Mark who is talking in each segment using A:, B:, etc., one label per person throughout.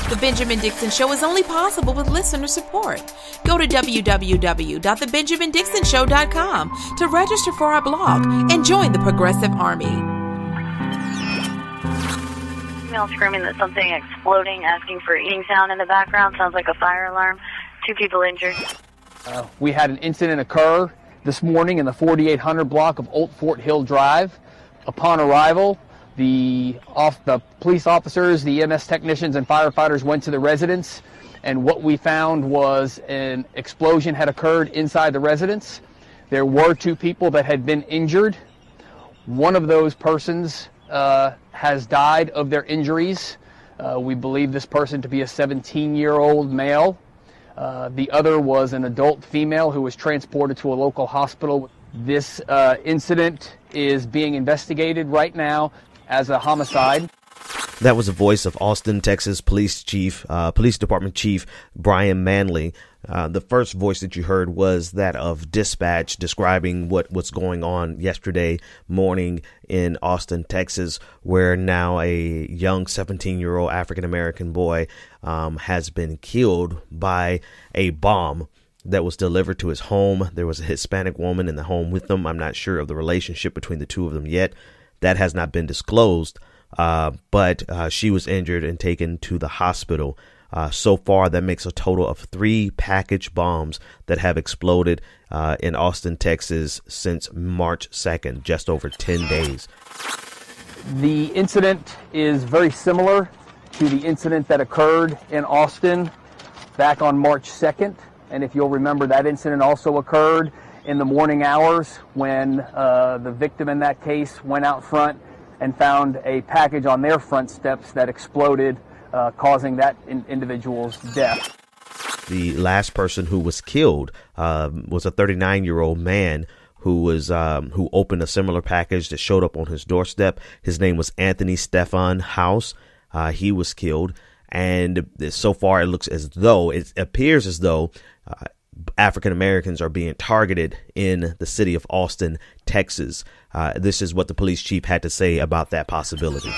A: The Benjamin Dixon Show is only possible with listener support. Go to www.thebenjamindixonshow.com to register for our blog and join the Progressive Army.
B: Email screaming that something exploding, asking for eating sound in the background. Sounds like a fire alarm. 2 people injured.
C: We had an incident occur this morning in the 4800 block of Old Fort Hill Drive. Upon arrival, the police officers, the EMS technicians, and firefighters went to the residence, and what we found was an explosion had occurred inside the residence. There were 2 people that had been injured. One of those persons has died of their injuries. We believe this person to be a 17-year-old male. The other was an adult female who was transported to a local hospital. This incident is being investigated right now as a homicide.
D: That was the voice of Austin, Texas Police Department Chief Brian Manley. The first voice that you heard was that of dispatch describing what's going on yesterday morning in Austin, Texas, where now a young 17-year-old African-American boy has been killed by a bomb that was delivered to his home. There was a Hispanic woman in the home with them. I'm not sure of the relationship between the two of them yet. That has not been disclosed, but she was injured and taken to the hospital. So far, that makes a total of 3 package bombs that have exploded in Austin, Texas since March 2nd, just over 10 days.
C: The incident is very similar to the incident that occurred in Austin back on March 2nd. And if you'll remember, that incident also occurred in the morning hours when the victim in that case went out front and found a package on their front steps that exploded, causing that individual's death.
D: The last person who was killed was a 39-year-old man who opened a similar package that showed up on his doorstep. His name was Anthony Stefan House. He was killed, and so far it appears as though African Americans are being targeted in the city of Austin, Texas. This is what the police chief had to say about that possibility.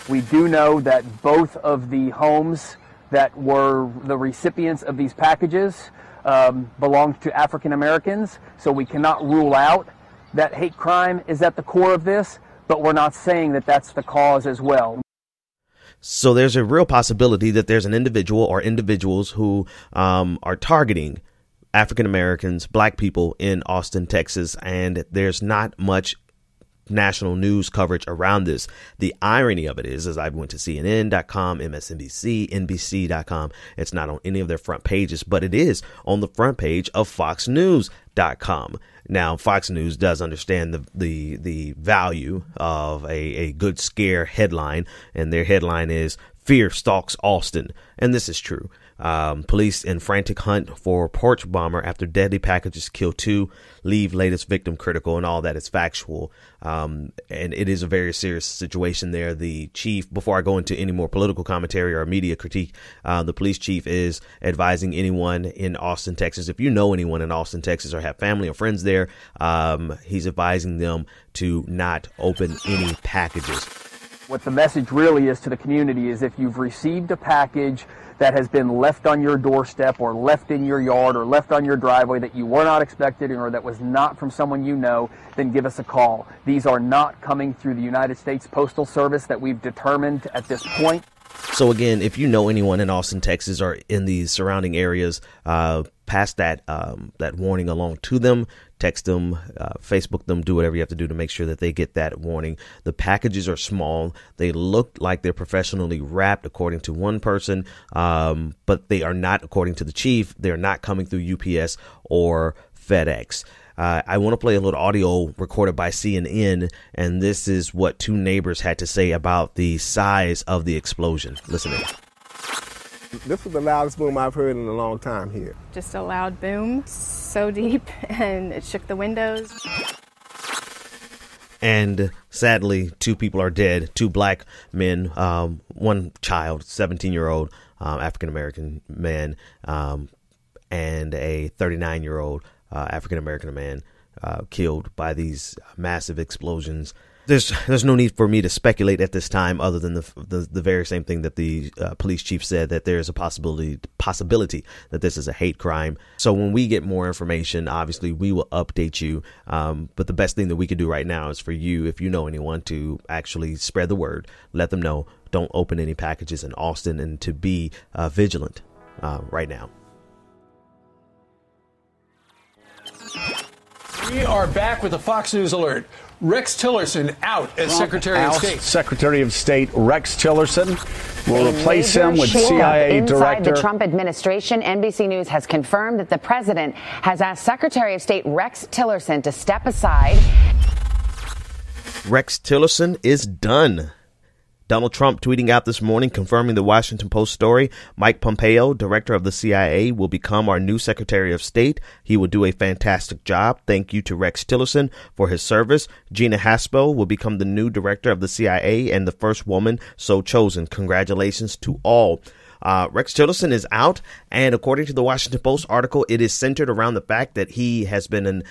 C: We do know that both of the homes that were the recipients of these packages belonged to African Americans, so we cannot rule out that hate crime is at the core of this, but we're not saying that that's the cause as well.
D: So there's a real possibility that there's an individual or individuals who are targeting African Americans, black people in Austin, Texas, and there's not much national news coverage around this. The irony of it is, as I went to CNN.com, MSNBC, NBC.com, it's not on any of their front pages, but it is on the front page of FoxNews.com. Now, Fox News does understand the value of a good scare headline, and their headline is "Fear Stalks Austin," and this is true. Police in frantic hunt for porch bomber after deadly packages kill 2, leave latest victim critical, and all that is factual. And it is a very serious situation there. The chief, before I go into any more political commentary or media critique, the police chief is advising anyone in Austin, Texas. If you know anyone in Austin, Texas, or have family or friends there, he's advising them to not open any packages.
C: What the message really is to the community is if you've received a package that has been left on your doorstep or left in your yard or left on your driveway that you were not expecting or that was not from someone you know, then give us a call. These are not coming through the United States Postal Service that we've determined at this point.
D: So again, if you know anyone in Austin, Texas, or in the surrounding areas, pass that warning along to them. Text them, Facebook them, do whatever you have to do to make sure that they get that warning. The packages are small. They look like they're professionally wrapped, according to one person, but they are not, according to the chief. They're not coming through UPS or FedEx. I want to play a little audio recorded by CNN, and this is what 2 neighbors had to say about the size of the explosion. Listen in.
E: This was the loudest boom I've heard in a long time here.
F: Just a loud boom, so deep, and it shook the windows.
D: And sadly, 2 people are dead, 2 black men, 1 child, 17-year-old African-American man, and a 39-year-old African-American man killed by these massive explosions. There's no need for me to speculate at this time, other than the very same thing that the police chief said, that there is a possibility that this is a hate crime. So when we get more information, obviously we will update you. But the best thing that we could do right now is for you, if you know anyone, to actually spread the word, let them know. Don't open any packages in Austin, and to be vigilant right now.
G: We are back with a Fox News alert. Rex Tillerson out as Secretary of State.
H: Secretary of State Rex Tillerson will replace him with CIA
I: Inside
H: Director.
I: the Trump administration, NBC News has confirmed that the president has asked Secretary of State Rex Tillerson to step aside.
D: Rex Tillerson is done. Donald Trump tweeting out this morning, confirming the Washington Post story. Mike Pompeo, director of the CIA, will become our new Secretary of State. He will do a fantastic job. Thank you to Rex Tillerson for his service. Gina Haspel will become the new director of the CIA and the first woman so chosen. Congratulations to all. Rex Tillerson is out, and according to the Washington Post article, it is centered around the fact that he has been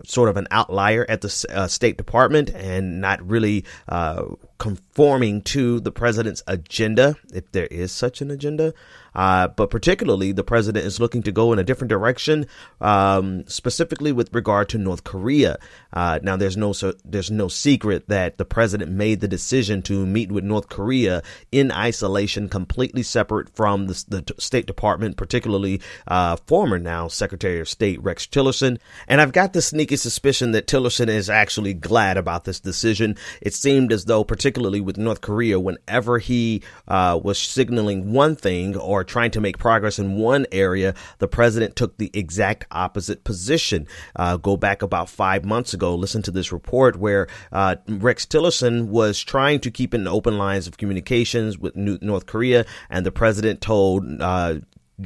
D: sort of an outlier at the State Department and not really conforming to the president's agenda, if there is such an agenda. But particularly, the president is looking to go in a different direction, specifically with regard to North Korea. Now, there's no secret that the president made the decision to meet with North Korea in isolation, completely separate from the State Department, particularly former now Secretary of State Rex Tillerson. And I've got the sneaky suspicion that Tillerson is actually glad about this decision. It seemed as though, particularly with North Korea, whenever he was signaling one thing or trying to make progress in one area, the president took the exact opposite position. Go back about 5 months ago, listen to this report where Rex Tillerson was trying to keep an open lines of communications with North Korea, and the president told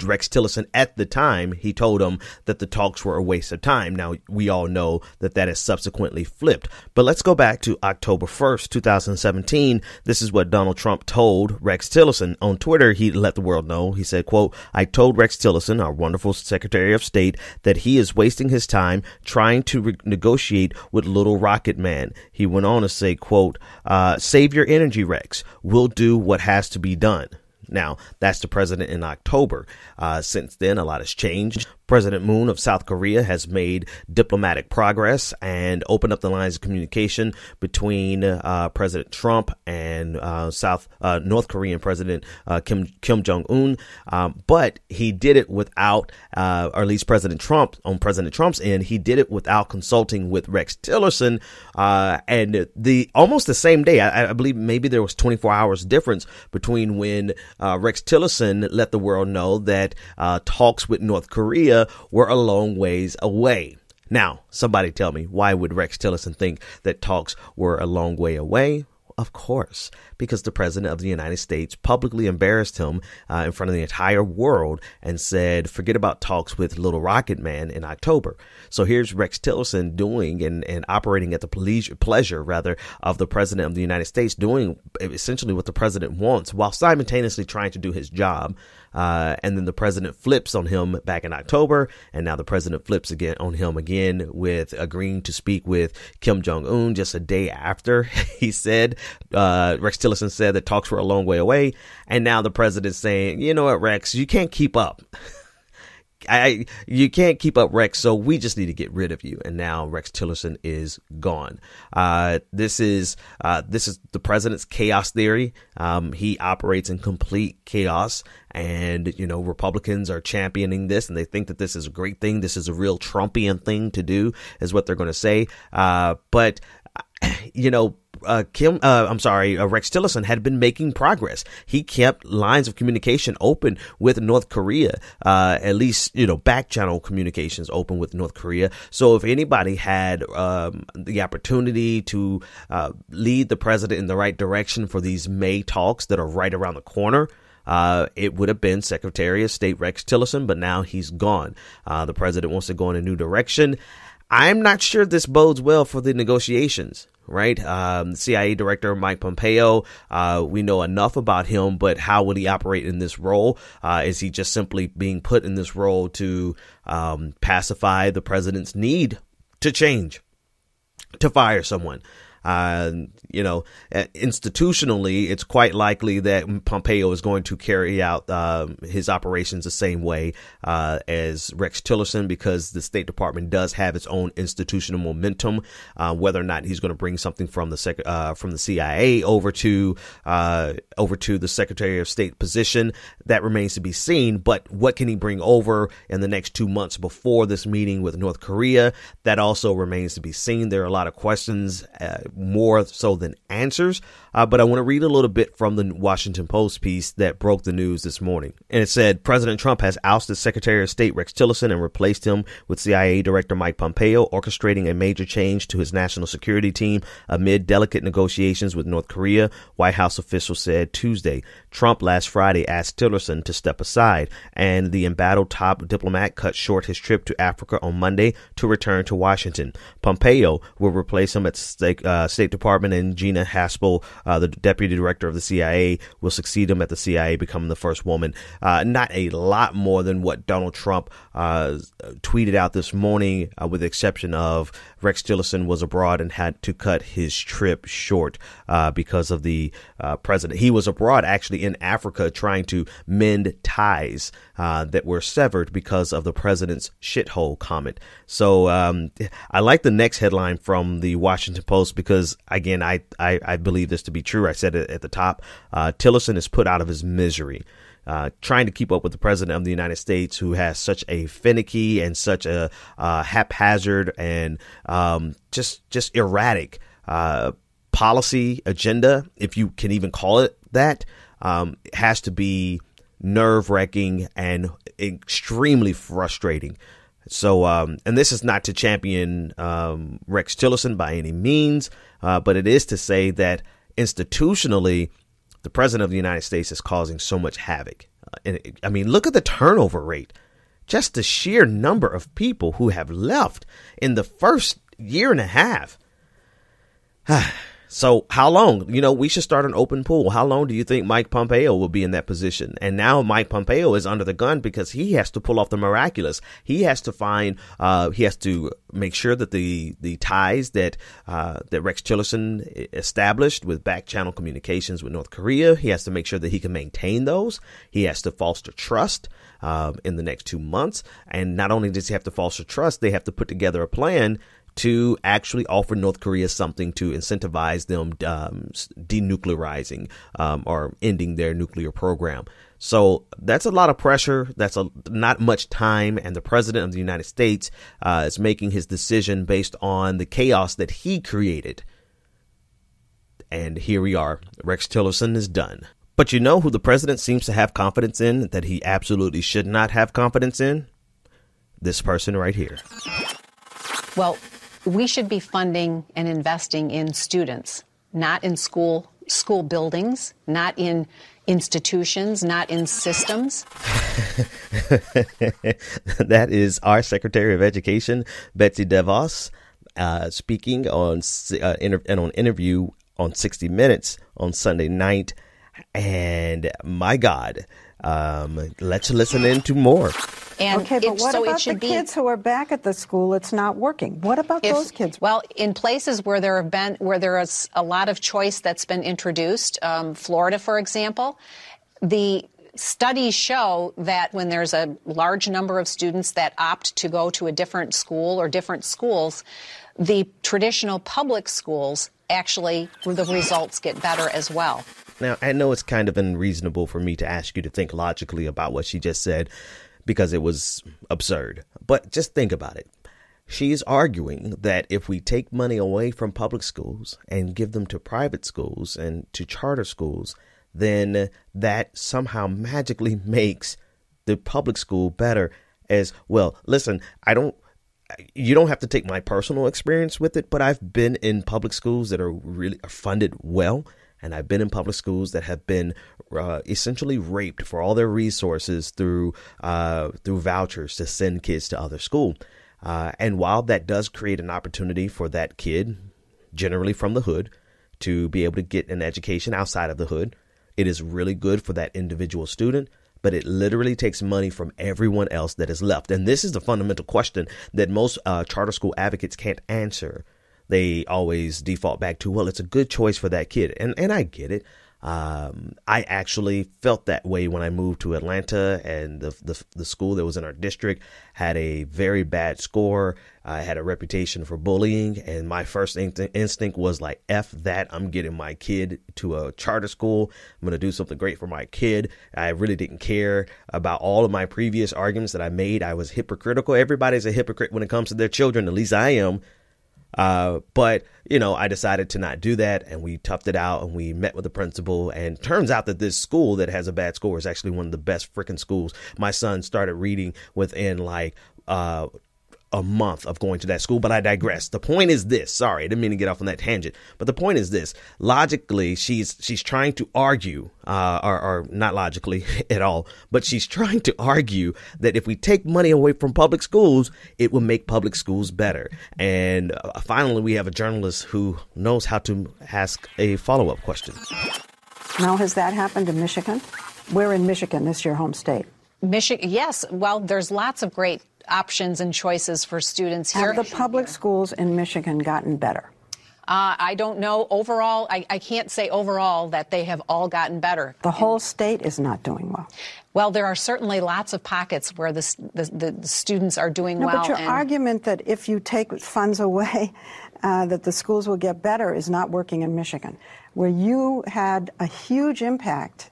D: Rex Tillerson at the time, he told him that the talks were a waste of time. Now, we all know that that has subsequently flipped. But let's go back to October 1st, 2017. This is what Donald Trump told Rex Tillerson. On Twitter, he let the world know. He said, quote, "I told Rex Tillerson, our wonderful Secretary of State, that he is wasting his time trying to negotiate with Little Rocket Man." He went on to say, quote, "Save your energy, Rex. We'll do what has to be done." Now, that's the president in October. Since then, a lot has changed. President Moon of South Korea has made diplomatic progress and opened up the lines of communication between President Trump and North Korean President Kim Jong-un. But he did it without, or at least President Trump's end, he did it without consulting with Rex Tillerson. And almost the same day, I believe maybe there was 24 hours difference between when Rex Tillerson let the world know that talks with North Korea were a long ways away. Now, somebody tell me, why would Rex Tillerson think that talks were a long way away? Of course, because the president of the United States publicly embarrassed him in front of the entire world and said, forget about talks with Little Rocket Man in October. So here's Rex Tillerson doing and operating at the pleasure of the president of the United States, doing essentially what the president wants while simultaneously trying to do his job. And then the president flips on him back in October. And now the president flips again on him again with agreeing to speak with Kim Jong-un just a day after he said, Rex Tillerson said that talks were a long way away. And now the president's saying, you know what, Rex, you can't keep up. You can't keep up, Rex, so we just need to get rid of you. And now Rex Tillerson is gone. This is the president's chaos theory. He operates in complete chaos, and Republicans are championing this, and they think that this is a great thing. This is a real Trumpian thing to do, is what they're going to say. But Rex Tillerson had been making progress. He kept lines of communication open with North Korea, at least, back channel communications open with North Korea. So if anybody had the opportunity to lead the president in the right direction for these May talks that are right around the corner, it would have been Secretary of State Rex Tillerson, but now he's gone. The president wants to go in a new direction. I'm not sure this bodes well for the negotiations, right? CIA Director Mike Pompeo, we know enough about him, but how would he operate in this role? Is he just simply being put in this role to pacify the president's need to change, to fire someone? Institutionally, it's quite likely that Pompeo is going to carry out his operations the same way as Rex Tillerson, because the State Department does have its own institutional momentum. Whether or not he's going to bring something from the CIA over to the Secretary of State position, that remains to be seen. But what can he bring over in the next 2 months before this meeting with North Korea? That also remains to be seen. There are a lot of questions, more so than answers. But I want to read a little bit from the Washington Post piece that broke the news this morning. And it said, President Trump has ousted Secretary of State Rex Tillerson and replaced him with CIA Director Mike Pompeo, orchestrating a major change to his national security team amid delicate negotiations with North Korea, White House officials said Tuesday. Trump last Friday asked Tillerson to step aside, and the embattled top diplomat cut short his trip to Africa on Monday to return to Washington. Pompeo will replace him at State Department, and Gina Haspel, the deputy director of the CIA, will succeed him at the CIA, becoming the first woman. Not a lot more than what Donald Trump tweeted out this morning, with the exception of Rex Tillerson was abroad and had to cut his trip short because of the president. He was abroad, actually in Africa, trying to mend ties that were severed because of the president's shithole comment. So I like the next headline from the Washington Post because, again, I believe this to be true. I said it at the top. Tillerson is put out of his misery. Trying to keep up with the president of the United States, who has such a finicky and such a haphazard and just erratic policy agenda, if you can even call it that, has to be nerve-wracking and extremely frustrating. So, and this is not to champion Rex Tillerson by any means, but it is to say that institutionally, the president of the United States is causing so much havoc. I mean, look at the turnover rate. Just the sheer number of people who have left in the first year and a half. So how long? We should start an open pool. How long do you think Mike Pompeo will be in that position? And now Mike Pompeo is under the gun because he has to pull off the miraculous. He has to make sure that the ties that Rex Tillerson established with back channel communications with North Korea, he has to make sure that he can maintain those. He has to foster trust in the next 2 months. And not only does he have to foster trust, they have to put together a plan to actually offer North Korea something to incentivize them denuclearizing or ending their nuclear program. So that's a lot of pressure. That's not much time. And the president of the United States is making his decision based on the chaos that he created. And here we are. Rex Tillerson is done. But you know who the president seems to have confidence in that he absolutely should not have confidence in? This person right here.
J: Well, we should be funding and investing in students, not in school buildings, not in institutions, not in systems.
D: That is our Secretary of Education, Betsy DeVos, speaking on an interview on 60 Minutes on Sunday night. And my God, let's listen into more.
K: And okay, but what about the kids who are back at the school? It's not working. What about those kids?
J: Well, in places where there is a lot of choice that's been introduced, Florida, for example, the studies show that when there's a large number of students that opt to go to a different school or different schools, the traditional public schools actually, the results get better as well.
D: Now, I know it's kind of unreasonable for me to ask you to think logically about what she just said, because it was absurd. But just think about it. She's arguing that if we take money away from public schools and give them to private schools and to charter schools, then that somehow magically makes the public school better as well. Listen, you don't have to take my personal experience with it, but I've been in public schools that are funded well. And I've been in public schools that have been essentially raped for all their resources through vouchers to send kids to other school. And while that does create an opportunity for that kid, generally from the hood, to be able to get an education outside of the hood, it is really good for that individual student. But it literally takes money from everyone else that is left. And this is the fundamental question that most charter school advocates can't answer. they always default back to, well, it's a good choice for that kid. And I get it. I actually felt that way when I moved to Atlanta, and the school that was in our district had a very bad score. I had a reputation for bullying, and my first instinct was like, F that, I'm getting my kid to a charter school. I'm going to do something great for my kid. I really didn't care about all of my previous arguments that I made. I was hypocritical. Everybody's a hypocrite when it comes to their children. At least I am. But, you know, I decided to not do that, and we toughed it out, and we met with the principal, and turns out that this school that has a bad score is actually one of the best freaking schools. My son started reading within like, a month of going to that school, but I digress. The point is this. Sorry, I didn't mean to get off on that tangent, but the point is this. Logically, she's trying to argue, or not logically at all, but she's trying to argue that if we take money away from public schools, it will make public schools better. And finally, we have a journalist who knows how to ask a follow-up question.
K: Now, has that happened in Michigan? We're in Michigan. This is your home state.
J: Michigan, yes. Well, there's lots of great options and choices for students here.
K: Have the public schools in Michigan gotten better?
J: I don't know. Overall, I can't say overall that they have all gotten better.
K: The whole state is not doing well.
J: Well, there are certainly lots of pockets where the students are doing well.
K: But your argument that if you take funds away, that the schools will get better is not working in Michigan, where you had a huge impact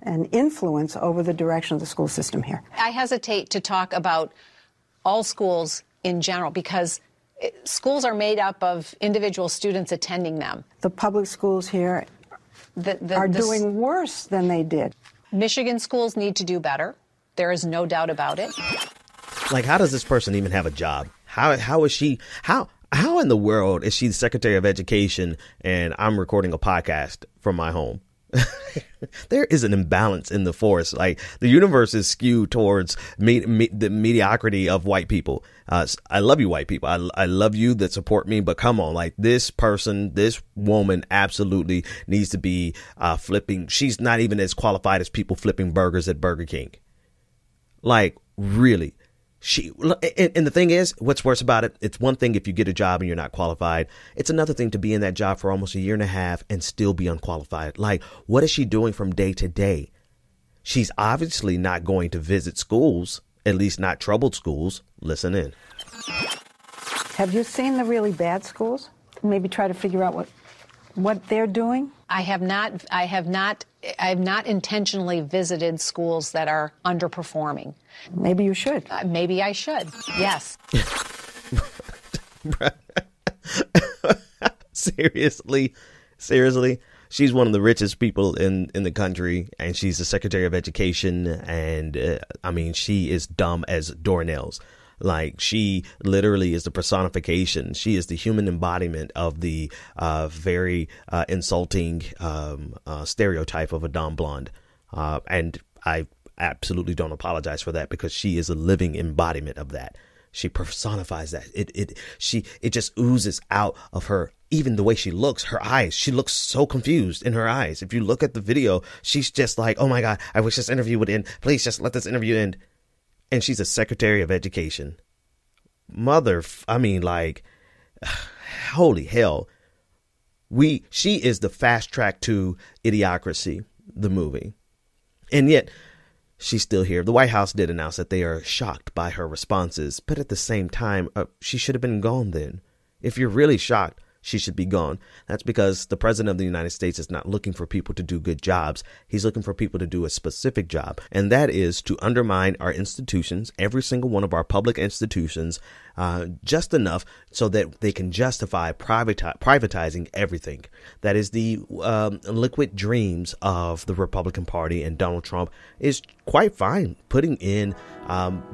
K: and influence over the direction of the school system here.
J: I hesitate to talk about all schools in general because schools are made up of individual students attending them.
K: The public schools here are doing worse than they did.
J: Michigan schools need to do better. There is no doubt about it.
D: Like, how does this person even have a job? How is she? How in the world is she the Secretary of Education and I'm recording a podcast from my home? There is an imbalance in the force. Like, the universe is skewed towards the mediocrity of white people. I love you, white people. I love you that support me. But come on, like, this woman absolutely needs to be flipping. She's not even as qualified as people flipping burgers at Burger King. Like, really. And the thing is, what's worse about it, it's one thing if you get a job and you're not qualified. It's another thing to be in that job for almost a year and a half and still be unqualified. Like, what is she doing from day to day? She's obviously not going to visit schools, at least not troubled schools. Listen in.
K: Have you seen the really bad schools? Maybe try to figure out what they're doing?
J: I have not intentionally visited schools that are underperforming.
K: Maybe you should.
J: Maybe I should. Yes.
D: Seriously. She's one of the richest people in the country, and she's the Secretary of Education. And I mean, she is dumb as doornails. Like, she literally is the personification. She is the human embodiment of the very insulting stereotype of a dumb blonde. And I absolutely don't apologize for that, because she is a living embodiment of that. She personifies that. It just oozes out of her. Even the way she looks, her eyes, she looks so confused in her eyes. If you look at the video, she's just like, oh my God, I wish this interview would end. Please just let this interview end. And she's a Secretary of Education. Holy hell. She is the fast track to Idiocracy, the movie. And yet she's still here. The White House did announce that they are shocked by her responses, but at the same time, she should have been gone then. If you're really shocked, she should be gone. That's because the president of the United States is not looking for people to do good jobs. He's looking for people to do a specific job, and that is to undermine our institutions, every single one of our public institutions, just enough so that they can justify privatizing everything. That is the liquid dreams of the Republican Party, and Donald Trump is quite fine putting in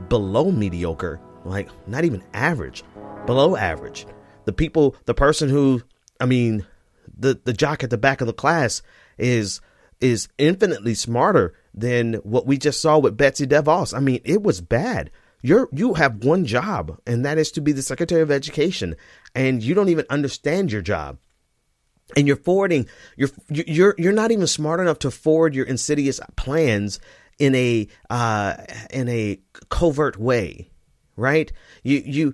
D: below mediocre, like not even average, below average. The person who, the jock at the back of the class is infinitely smarter than what we just saw with Betsy DeVos. I mean, it was bad. You have one job, and that is to be the Secretary of Education, and you don't even understand your job. And you're forwarding, you're not even smart enough to forward your insidious plans in a covert way. Right? You're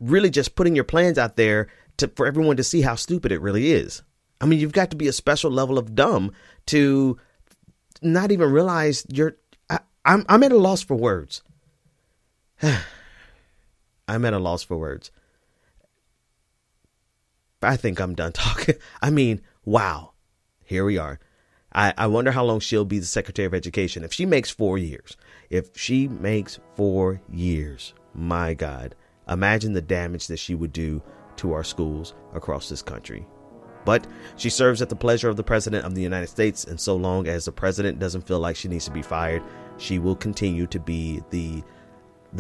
D: really just putting your plans out there for everyone to see how stupid it really is. I mean, you've got to be a special level of dumb to not even realize I'm at a loss for words. I'm at a loss for words. I think I'm done talking. I mean, wow. Here we are. I wonder how long she'll be the Secretary of Education. If she makes 4 years, my God, imagine the damage that she would do to our schools across this country. But she serves at the pleasure of the President of the United States. And so long as the president doesn't feel like she needs to be fired, she will continue to be the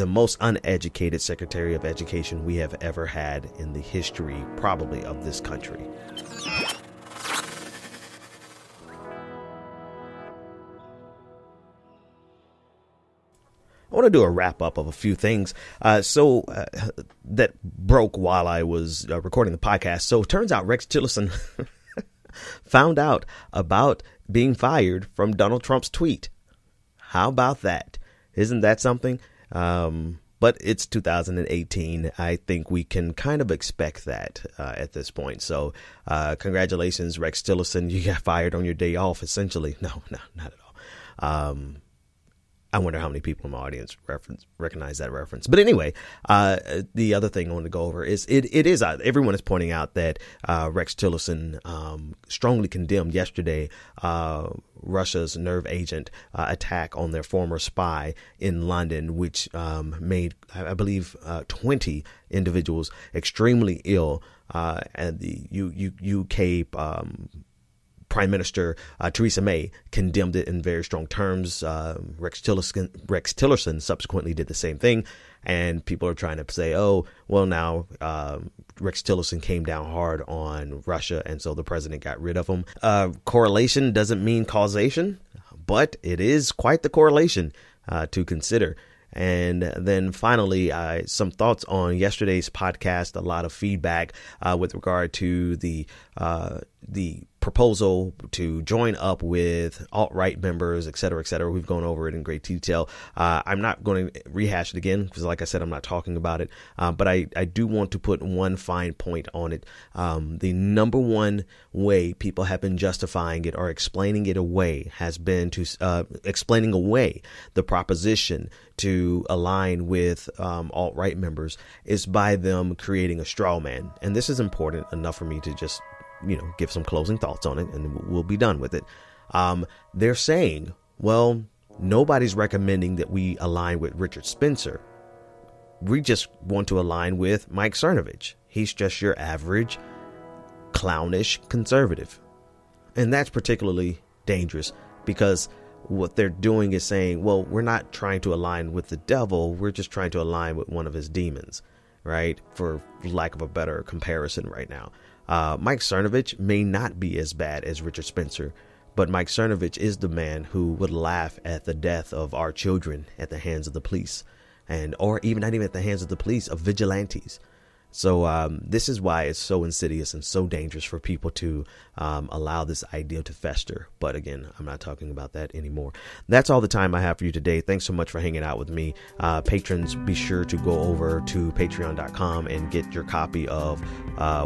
D: most uneducated Secretary of Education we have ever had in the history, probably, of this country. I want to do a wrap up of a few things that broke while I was recording the podcast. So it turns out Rex Tillerson found out about being fired from Donald Trump's tweet. How about that? Isn't that something? But it's 2018. I think we can kind of expect that at this point. So congratulations, Rex Tillerson. You got fired on your day off, essentially. No, not at all. I wonder how many people in my audience recognize that reference. But anyway, the other thing I want to go over is it is everyone is pointing out that Rex Tillerson strongly condemned yesterday Russia's nerve agent attack on their former spy in London, which made, I believe, 20 individuals extremely ill. And the UK Prime Minister Theresa May condemned it in very strong terms. Rex Tillerson subsequently did the same thing. And people are trying to say, oh, well, now Rex Tillerson came down hard on Russia. And so the president got rid of him. Correlation doesn't mean causation, but it is quite the correlation to consider. And then finally, some thoughts on yesterday's podcast. A lot of feedback with regard to the proposal to join up with alt-right members, et cetera, et cetera. We've gone over it in great detail. I'm not going to rehash it again because, like I said, I'm not talking about it. But I do want to put one fine point on it. The number one way people have been justifying it or explaining it away has been to explaining away the proposition to align with alt-right members is by them creating a straw man. And this is important enough for me to just give some closing thoughts on it, and we'll be done with it. They're saying, well, nobody's recommending that we align with Richard Spencer. We just want to align with Mike Cernovich. He's just your average clownish conservative. And that's particularly dangerous because what they're doing is saying, well, we're not trying to align with the devil. We're just trying to align with one of his demons, right? For lack of a better comparison right now. Mike Cernovich may not be as bad as Richard Spencer, but Mike Cernovich is the man who would laugh at the death of our children at the hands of the police, or even not even at the hands of the police, of vigilantes. So this is why it's so insidious and so dangerous for people to allow this idea to fester. But again, I'm not talking about that anymore. That's all the time I have for you today. Thanks so much for hanging out with me. Patrons, be sure to go over to patreon.com and get your copy of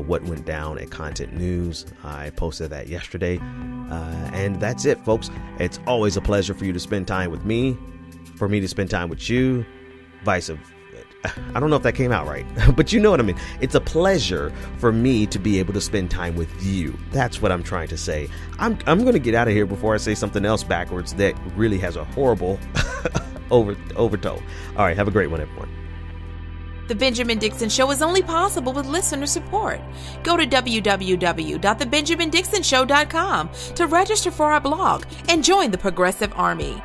D: what went down at Content News. I posted that yesterday. And that's it, folks. It's always a pleasure for you to spend time with me, for me to spend time with you, vice versa. I don't know if that came out right, but you know what I mean. It's a pleasure for me to be able to spend time with you. That's what I'm trying to say. I'm going to get out of here before I say something else backwards that really has a horrible overtone. All right. Have a great one, everyone.
A: The Benjamin Dixon Show is only possible with listener support. Go to www.thebenjamindixonshow.com to register for our blog and join the Progressive Army.